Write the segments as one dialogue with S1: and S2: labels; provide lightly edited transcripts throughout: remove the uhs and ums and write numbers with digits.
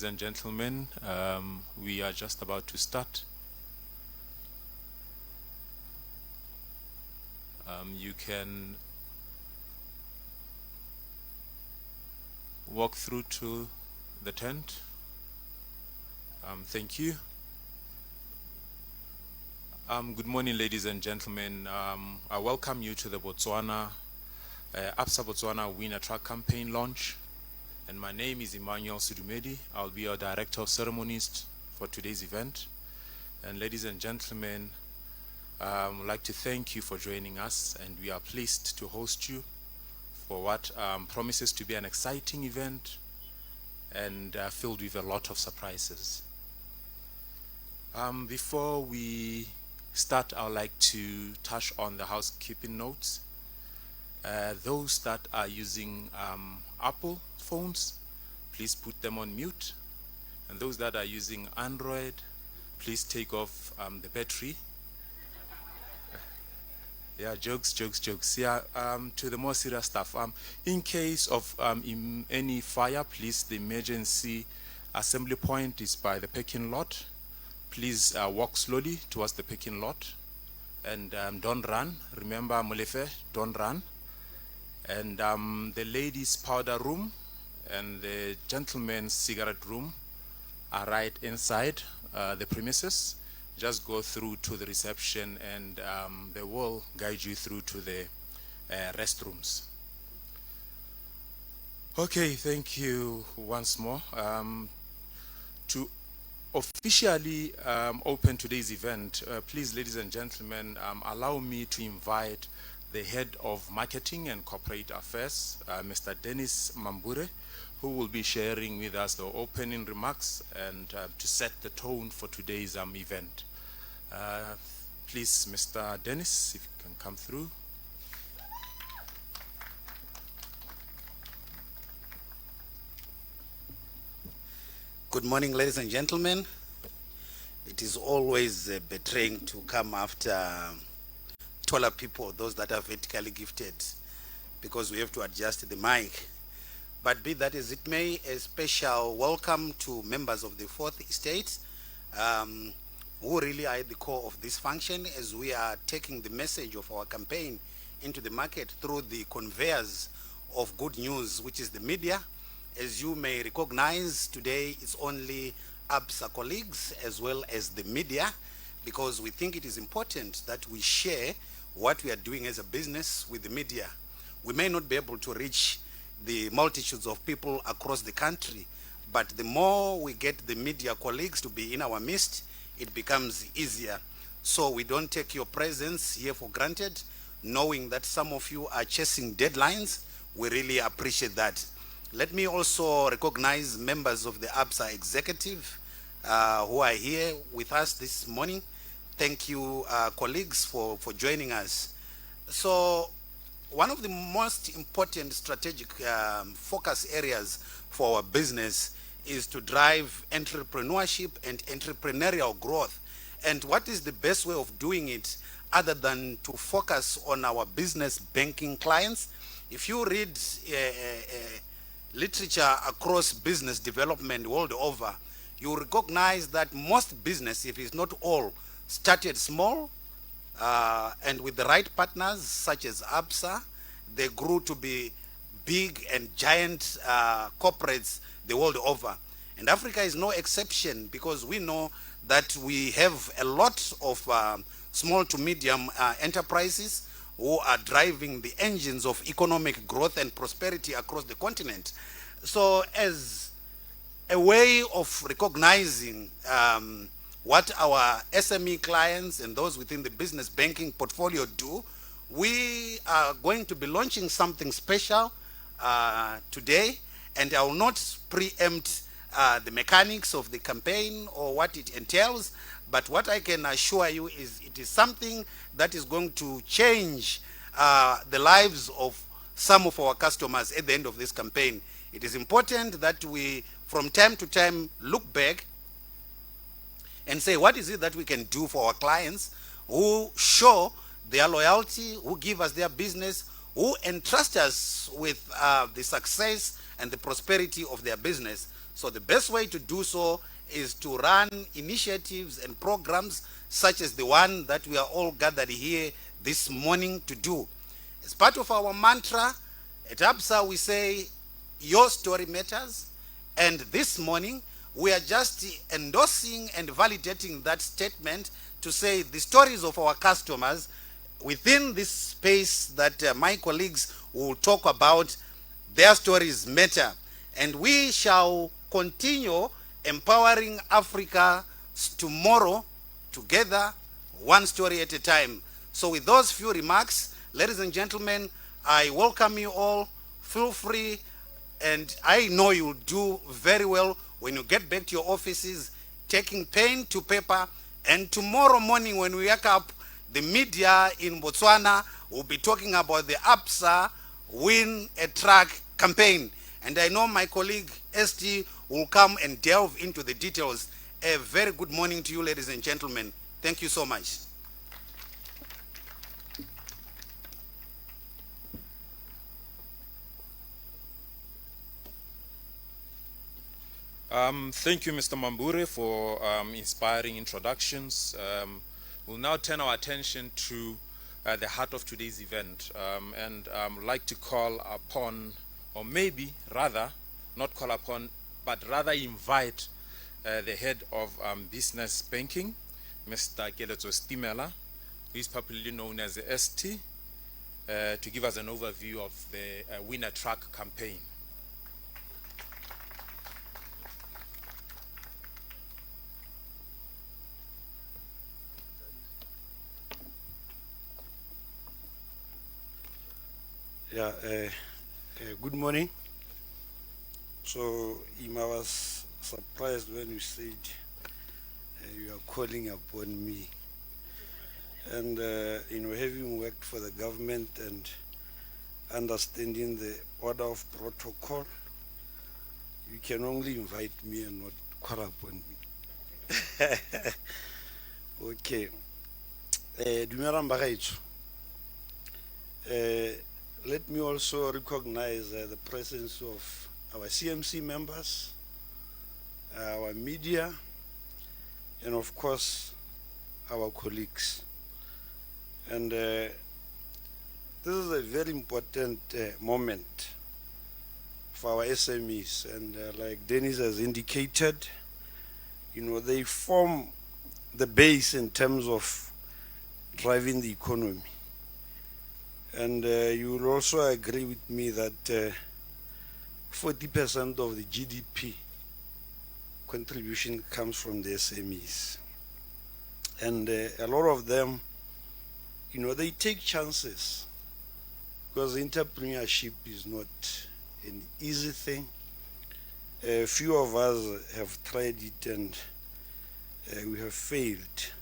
S1: ladies and gentlemen. We are just about to start. You can walk through to the tent. Thank you. Good morning, ladies and gentlemen. I welcome you to the Absa Botswana Winner Truck Campaign launch. And my name is Emmanuel Sudumedi. I'll be your Director of Ceremonies for today's event. And ladies and gentlemen, I'd like to thank you for joining us, and we are pleased to host you for what promises to be an exciting event and filled with a lot of surprises. Before we start, I'd like to touch on the housekeeping notes. Those that are using Apple phones, please put them on mute. And those that are using Android, please take off the battery. Yeah, jokes. Yeah, to the more serious stuff. In case of any fire, please, the emergency assembly point is by the parking lot. Please walk slowly towards the parking lot. And don't run. Remember, Molefe, don't run. And the ladies' powder room and the gentlemen's cigarette room are right inside the premises. Just go through to the reception, and they will guide you through to the restrooms. Okay, thank you once more. To officially open today's event, please, ladies and gentlemen, allow me to invite the Head of Marketing and Corporate Affairs, Mr. Dennis Mambure, who will be sharing with us the opening remarks and to set the tone for today's event. Please, Mr. Dennis, if you can come through.
S2: Good morning, ladies and gentlemen. It is always betraying to come after taller people, those that are vertically gifted, because we have to adjust the mic. But be that as it may, a special welcome to members of the Fourth Estate, who really are at the core of this function, as we are taking the message of our campaign into the market through the conveyors of good news, which is the media. As you may recognize, today it's only Absa colleagues as well as the media, because we think it is important that we share what we are doing as a business with the media. We may not be able to reach the multitudes of people across the country, but the more we get the media colleagues to be in our midst, it becomes easier. So we don't take your presence here for granted, knowing that some of you are chasing deadlines. We really appreciate that. Let me also recognize members of the Absa executive who are here with us this morning. Thank you, colleagues, for joining us. So one of the most important strategic focus areas for our business is to drive entrepreneurship and entrepreneurial growth. And what is the best way of doing it other than to focus on our business banking clients? If you read literature across business development world over, you recognize that most business, if it's not all, started small, and with the right partners such as Absa, they grew to be big and giant corporates the world over. And Africa is no exception, because we know that we have a lot of small to medium enterprises who are driving the engines of economic growth and prosperity across the continent. So as a way of recognizing what our SME clients and those within the business banking portfolio do, we are going to be launching something special today, and I will not preempt the mechanics of the campaign or what it entails, but what I can assure you is it is something that is going to change the lives of some of our customers at the end of this campaign. It is important that we, from time to time, look back and say, what is it that we can do for our clients who show their loyalty, who give us their business, who entrust us with the success and the prosperity of their business. So the best way to do so is to run initiatives and programs such as the one that we are all gathered here this morning to do. As part of our mantra, at Absa we say, your story matters, and this morning we are just endorsing and validating that statement to say the stories of our customers within this space that my colleagues will talk about, their stories matter. And we shall continue empowering Africa tomorrow together, one story at a time. So with those few remarks, ladies and gentlemen, I welcome you all. Feel free, and I know you'll do very well when you get back to your offices, taking pen to paper. And tomorrow morning when we wake up, the media in Botswana will be talking about the Absa Win a Truck campaign. And I know my colleague ST will come and delve into the details. A very good morning to you, ladies and gentlemen. Thank you so much.
S1: Thank you, Mr. Mambure, for inspiring introductions. We'll now turn our attention to the heart of today's event, and I'd like to call upon, or maybe rather, not call upon, but rather invite the head of business banking, Mr. Keletso Stimela, who is popularly known as the ST, to give us an overview of the Win a Truck campaign.
S3: Yeah, good morning. So, Ima was surprised when you said you are calling upon me. And, having worked for the government and understanding the order of protocol, you can only invite me and not call upon me. Okay. Dumelang bagaetsho. Let me also recognize the presence of our CMC members, our media, and of course, our colleagues. And this is a very important moment for our SMEs. And like Dennis has indicated, they form the base in terms of driving the economy. And you will also agree with me that 40% of the GDP contribution comes from the SMEs. And a lot of them, they take chances because entrepreneurship is not an easy thing. A few of us have tried it and we have failed.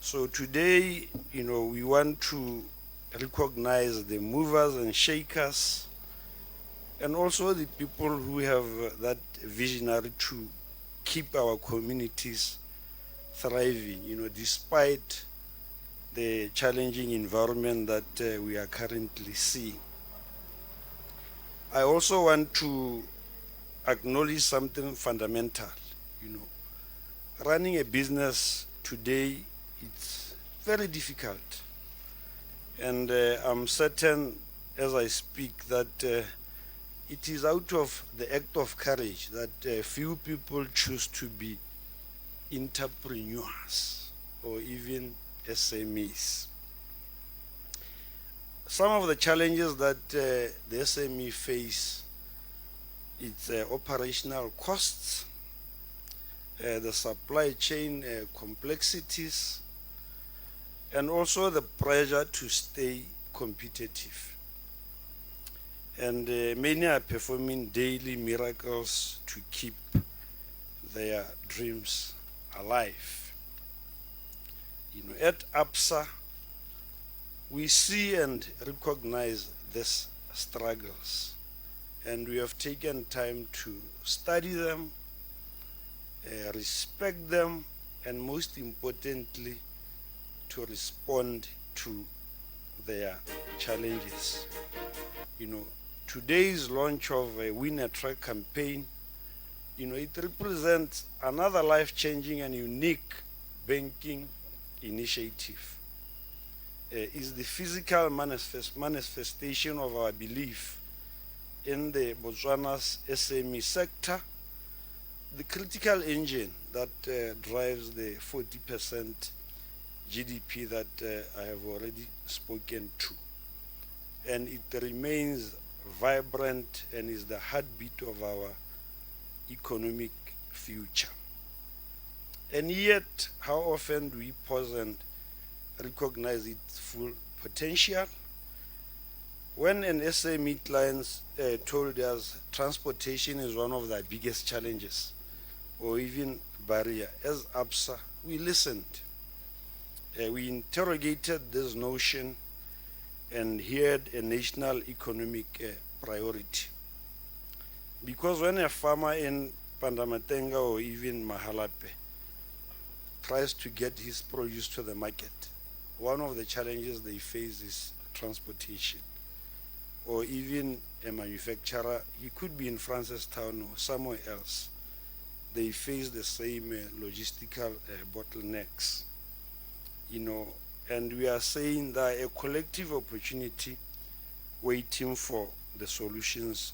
S3: So today, we want to recognize the movers and shakers and also the people who have that visionary to keep our communities thriving, despite the challenging environment that we are currently seeing. I also want to acknowledge something fundamental. Running a business today, it's very difficult. And I'm certain as I speak that it is out of the act of courage that few people choose to be entrepreneurs or even SMEs. Some of the challenges that the SME face, it's operational costs, the supply chain complexities, and also the pressure to stay competitive. And many are performing daily miracles to keep their dreams alive. At Absa, we see and recognize these struggles, and we have taken time to study them, respect them, and most importantly, to respond to their challenges. Today's launch of a Win a Truck campaign it represents another life-changing and unique banking initiative. Is the physical manifestation of our belief in the Botswana's SME sector, the critical engine that drives the 40% GDP that I have already spoken to. And it remains vibrant and is the heartbeat of our economic future. And yet, how often do we pause and recognize its full potential? When an SME client told us transportation is one of the biggest challenges or even barrier, as Absa, we listened. We interrogated this notion and heard a national economic priority. Because when a farmer in Pandamatenga or even Mahalape tries to get his produce to the market, one of the challenges they face is transportation. Or even a manufacturer, he could be in Francistown or somewhere else. They face the same logistical bottlenecks, and we are saying that a collective opportunity waiting for the solutions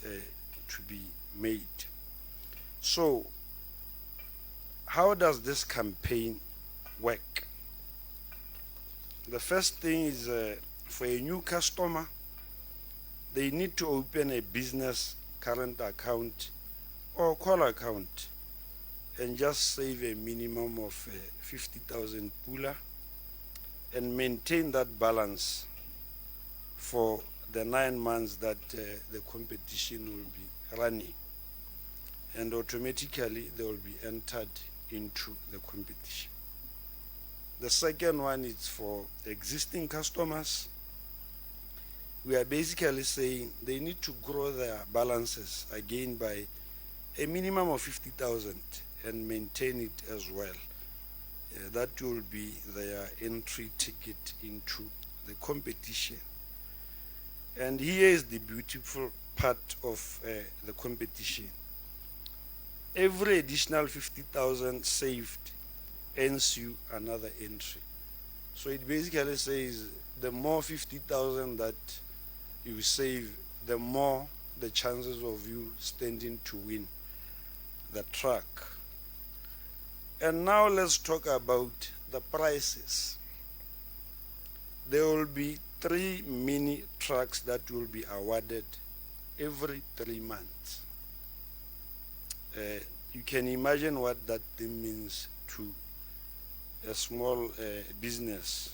S3: to be made. So, how does this campaign work? The first thing is for a new customer, they need to open a business current account or call account and just save a minimum of 50,000 pula and maintain that balance for the 9 months that the competition will be running. And automatically they will be entered into the competition. The second one is for existing customers. We are basically saying they need to grow their balances again by a minimum of 50,000 and maintain it as well. That will be their entry ticket into the competition. And here is the beautiful part of the competition. Every additional 50,000 saved earns you another entry. So it basically says the more 50,000 that you save, the more the chances of you standing to win the track. And now let's talk about the prices. There will be 3 mini trucks that will be awarded every 3 months. You can imagine what that thing means to a small business,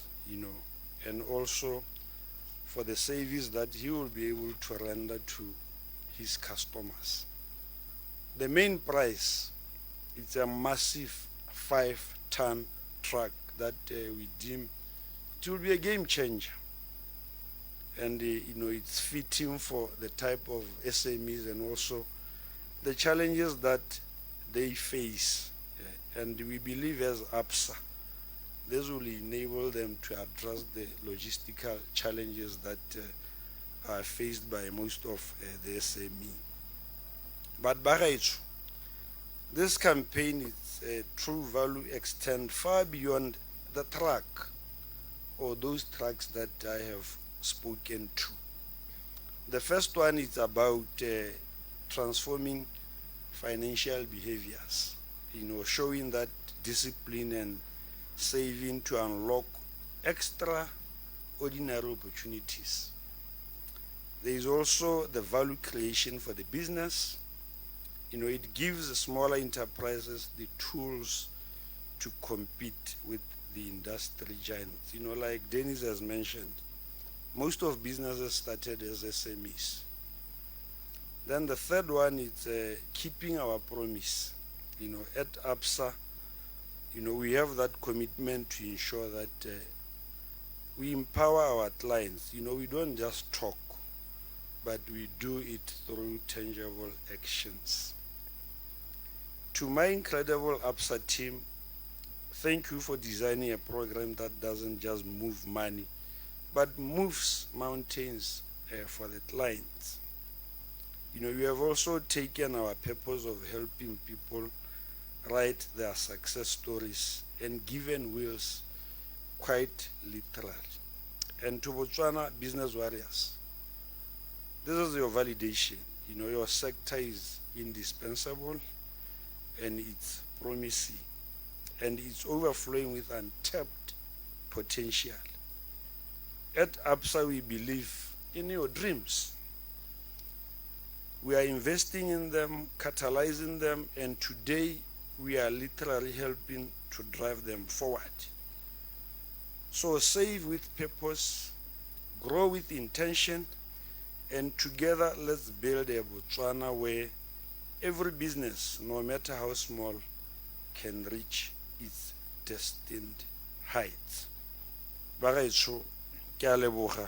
S3: and also for the service that he will be able to render to his customers. The main price, it's a massive 5-ton truck that we deem it will be a game changer. And it's fitting for the type of SMEs and also the challenges that they face. And we believe as Absa, this will enable them to address the logistical challenges that are faced by most of the SME. But Bagaitsu, this campaign is a true value extend far beyond the truck or those trucks that I have spoken to. The first one is about transforming financial behaviors, showing that discipline and saving to unlock extraordinary opportunities. There is also the value creation for the business. It gives the smaller enterprises the tools to compete with the industry giants. Like Dennis has mentioned, most of businesses started as SMEs. Then the third one is keeping our promise. At Absa, we have that commitment to ensure that we empower our clients. We don't just talk, but we do it through tangible actions. To my incredible Absa team, thank you for designing a program that doesn't just move money, but moves mountains for the clients. We have also taken our purpose of helping people write their success stories and given wheels quite literally. And to Botswana business warriors, this is your validation. Your sector is indispensable and it's promising and it's overflowing with untapped potential. At Absa, we believe in your dreams. We are investing in them, catalyzing them, and today we are literally helping to drive them forward. So save with purpose, grow with intention, and together let's build a Botswana where every business, no matter how small, can reach its destined heights. Bagaetsho, ke a leboga.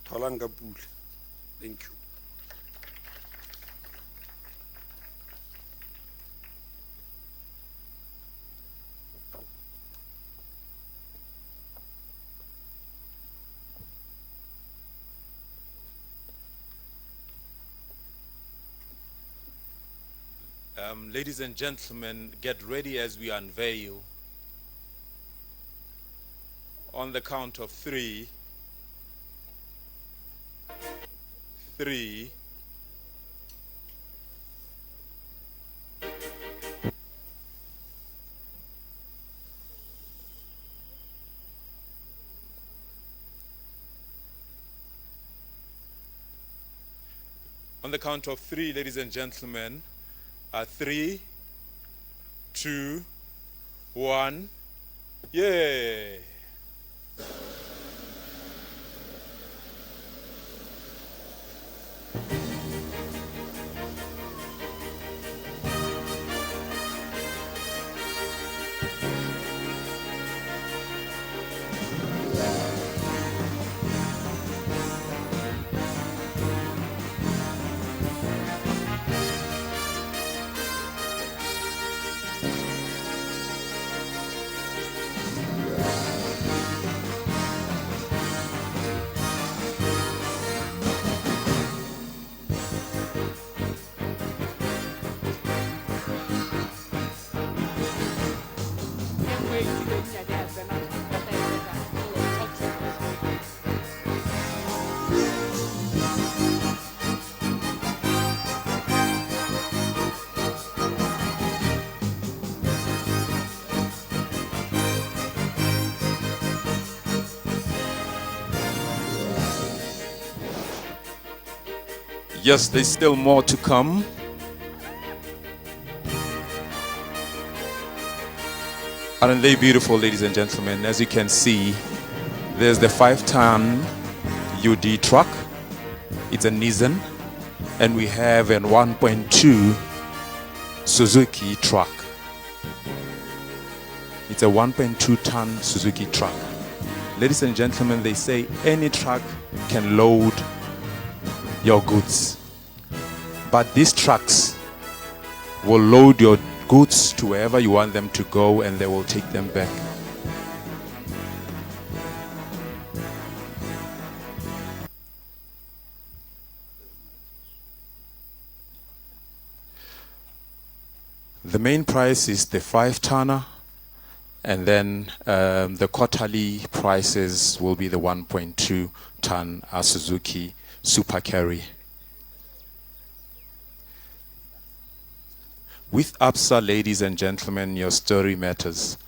S3: Tholang ka pula. Thank you.
S1: Ladies and gentlemen, get ready as we unveil. On the count of three. 3. On the count of 3, ladies and gentlemen, 3, 2, 1, yay! Yes, there's still more to come. Aren't they beautiful, ladies and gentlemen? As you can see, there's the 5-ton UD truck. It's a Nissan. And we have a 1.2 Suzuki truck. It's a 1.2-ton Suzuki truck. Ladies and gentlemen, they say any truck can load your goods, but these trucks will load your goods to wherever you want them to go, and they will take them back. The main price is the 5-tonner, and then the quarterly prices will be the 1.2-ton Suzuki Super Carry. With Absa, ladies and gentlemen, your story matters.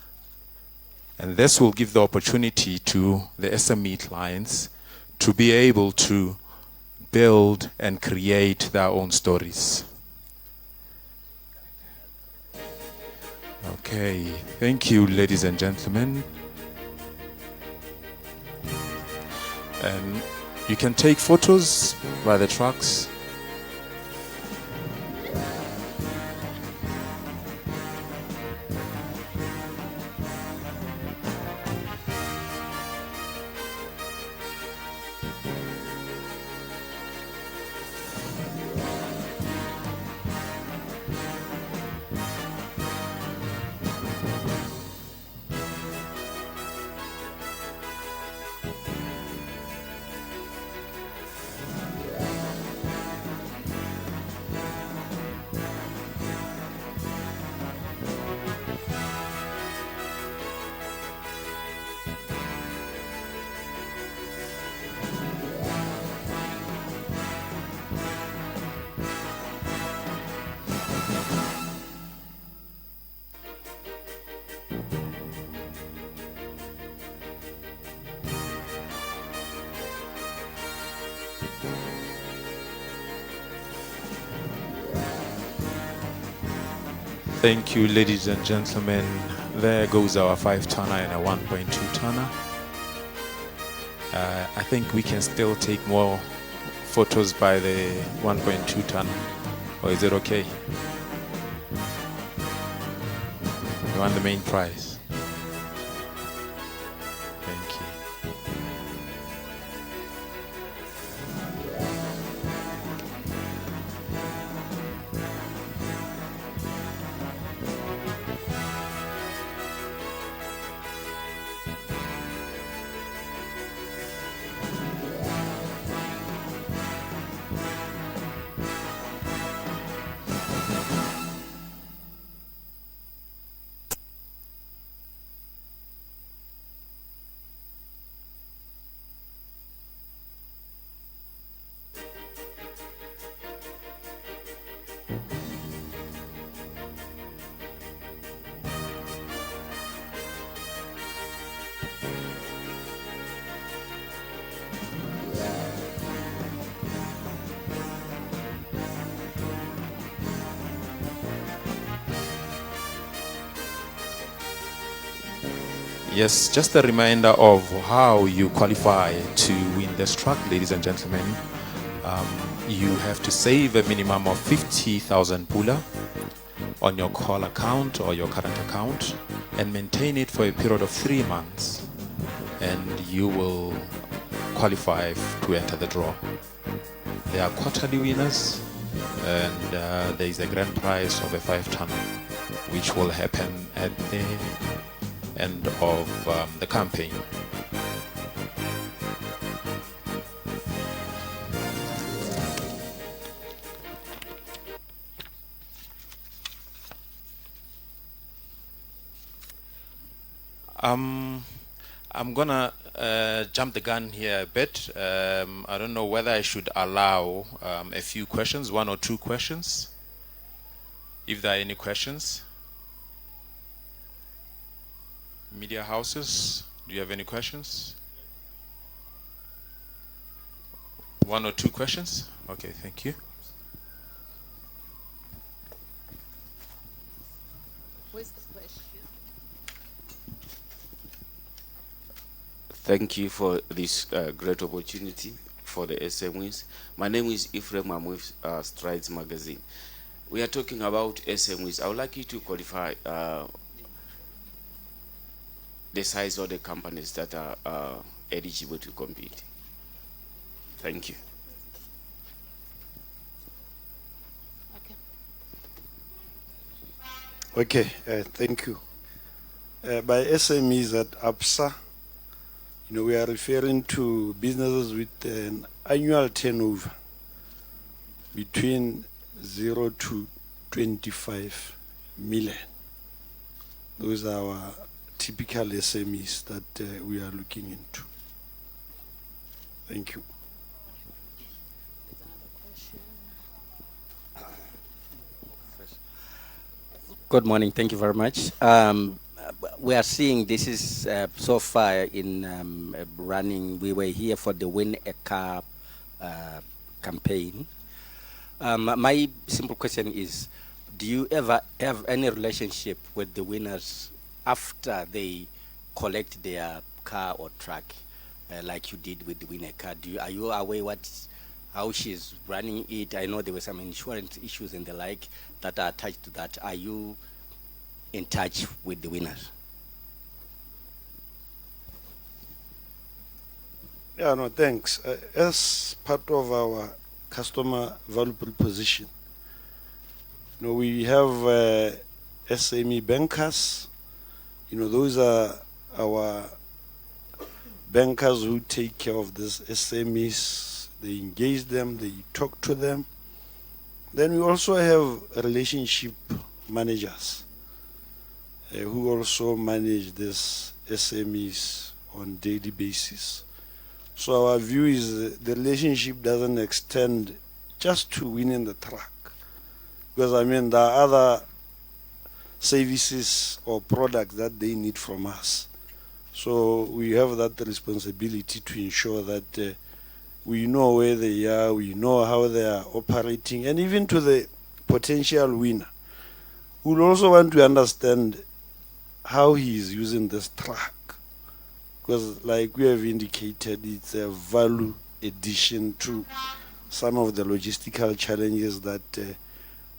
S1: And this will give the opportunity to the SME clients to be able to build and create their own stories. Okay, thank you, ladies and gentlemen. And you can take photos by the trucks. Thank you, ladies and gentlemen. There goes our 5-tonner and a 1.2-tonner. I think we can still take more photos by the 1.2-tonner. Or is it okay? You want the main prize? Thank you. Yes, just a reminder of how you qualify to win this truck, ladies and gentlemen. You have to save a minimum of 50,000 pula on your call account or your current account and maintain it for a period of 3 months, and you will qualify to enter the draw. There are quarterly winners, and there is a grand prize of a 5-tonner, which will happen at the end of the campaign. I'm gonna jump the gun here a bit. I don't know whether I should allow a few questions, 1 or 2 questions. If there are any questions. Media houses, do you have any questions? 1 or 2 questions? Okay, thank you.
S4: Where's the question?
S5: Thank you for this great opportunity for the SMEs. My name is Ephraim. I'm with Strides Magazine. We are talking about SMEs. I would like you to qualify the size of the companies that are eligible to compete. Thank you.
S4: Okay.
S3: Okay, thank you. By SMEs at Absa, we are referring to businesses with an annual turnover between 0 to 25 million. Those are our typical SMEs that we are looking into. Thank you.
S6: Good morning. Thank you very much. We are seeing this is so far in running. We were here for the Win a Car campaign. My simple question is, do you ever have any relationship with the winners after they collect their car or truck, like you did with the Win a Car? Are you aware how she's running it? I know there were some insurance issues and the like that are attached to that. Are you in touch with the winners?
S3: Yeah, no, thanks. As part of our customer value proposition, we have SME bankers. Those are our bankers who take care of these SMEs. They engage them, they talk to them. Then we also have relationship managers who also manage these SMEs on daily basis. So our view is the relationship doesn't extend just to winning the truck, because there are other services or products that they need from us. So we have that responsibility to ensure that we know where they are, we know how they are operating, and even to the potential winner, We'll also want to understand how he is using this truck. Because like we have indicated, it's a value addition to some of the logistical challenges that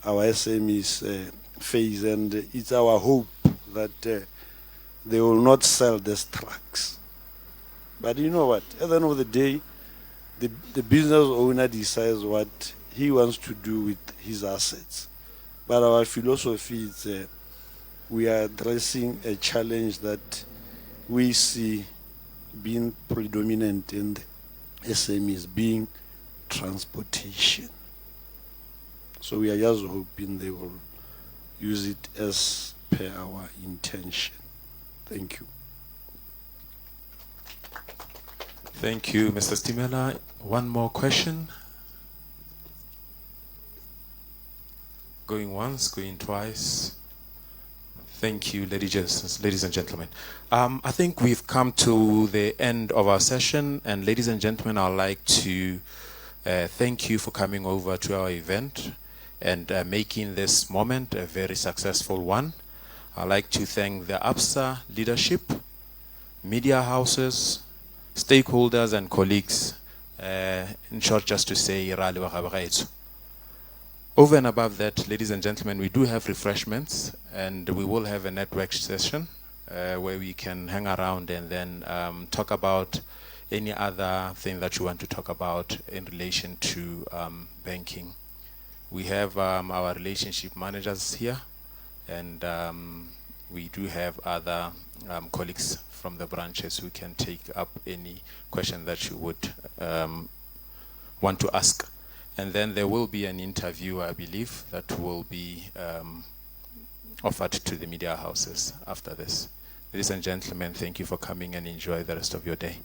S3: our SMEs face, and it's our hope that they will not sell these trucks. But you know what? At the end of the day, the business owner decides what he wants to do with his assets. But our philosophy is we are addressing a challenge that we see being predominant in the SMEs, being transportation. So we are just hoping they will use it as per our intention. Thank you.
S1: Thank you, Mr. Stimela. One more question. Going once, going twice. Thank you, ladies and gentlemen. I think we've come to the end of our session, and ladies and gentlemen, I'd like to thank you for coming over to our event and making this moment a very successful one. I'd like to thank the Absa leadership, media houses, stakeholders and colleagues, in short, just to say, over and above that, ladies and gentlemen, we do have refreshments, and we will have a network session where we can hang around and then talk about any other thing that you want to talk about in relation to banking. We have our relationship managers here, and we do have other colleagues from the branches who can take up any question that you would want to ask. And then there will be an interview, I believe, that will be offered to the media houses after this. Ladies and gentlemen, thank you for coming, and enjoy the rest of your day.